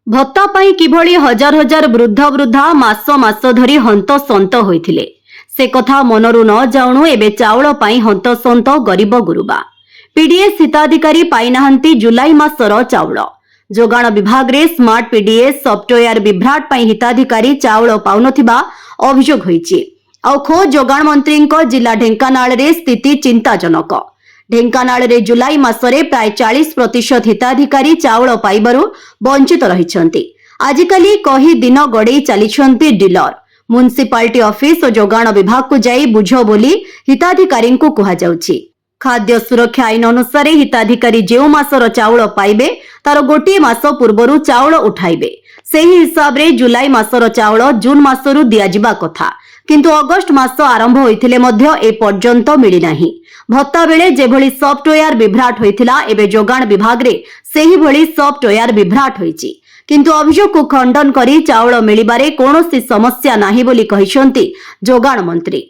भत्ता पाई किभଳି हजार हजार वृद्ध वृद्धा मास मास धरी हंतसंत होइथिले से कथा मनरु न जाउणु एबे चाउଳ पाई हंतसंत गरीब गुरुबा पीडीएस हिताधिकारी पाइनाहांती जुलाई मासर चाउळ जोगाण विभाग रे स्मार्ट पीडीएस सॉफ्टवेयर विभ्राट पाई हिताधिकारी चाउळ पाउनथिबा अभियोग होईछि आ खोज जोगाण मंत्रींको जिला ढेंकानाल रे स्थिति चिंताजनक ढेंकानाल रे जुलाई मासरे प्राय 40% हिताधिकारी चाउळ पाइबारु वंचित रहिछन्ति आजिकाली कही दिन गड़े चली डीलर म्युनिसिपालिटी ऑफिस और जोगाण विभाग को जाई बुझ बोली हिताधिकारी को कहा जाउछि खाद्य सुरक्षा आईन अनुसार हिताधिकारी जेउ मासर चाउळ पाइबे तार गोटे मास पूर्वरु चाउळ उठाइबे सेही हिसाब रे जुलाई मासर चाउळ जून मासरु दिया जिबा कथा किंतु अगस्त मास आरंभ होइथिले मध्य ए पर्यंत मिली नाही भत्ता बेले जेभଳି सॉफ्टवेयर विभ्राट होइथिला एबे जोगाण विभाग रे सेही भଳି सॉफ्टवेयर विभ्राट होइछि किंतु अभियोग को खंडन करी चाउळ मिलिबारे कोनोसी समस्या नाही बोली कहिसंती जोगाण मंत्री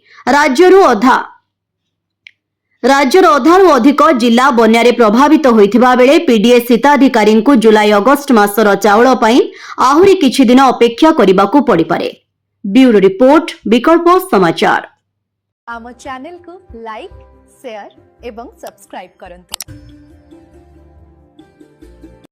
राज्यर अधारू अधिक जिला बन्यारे प्रभावित होइथिबा बेले पीडीएस हिताधिकारी को जुलाई अगस्त मासर चाउळ पई आहुरी किछि दिन अपेक्षा करिबाकू पड़ी पारे। ब्यूरो रिपोर्ट विकल्प समाचार। आम चैनल को लाइक शेयर एवं सब्सक्राइब करंतु।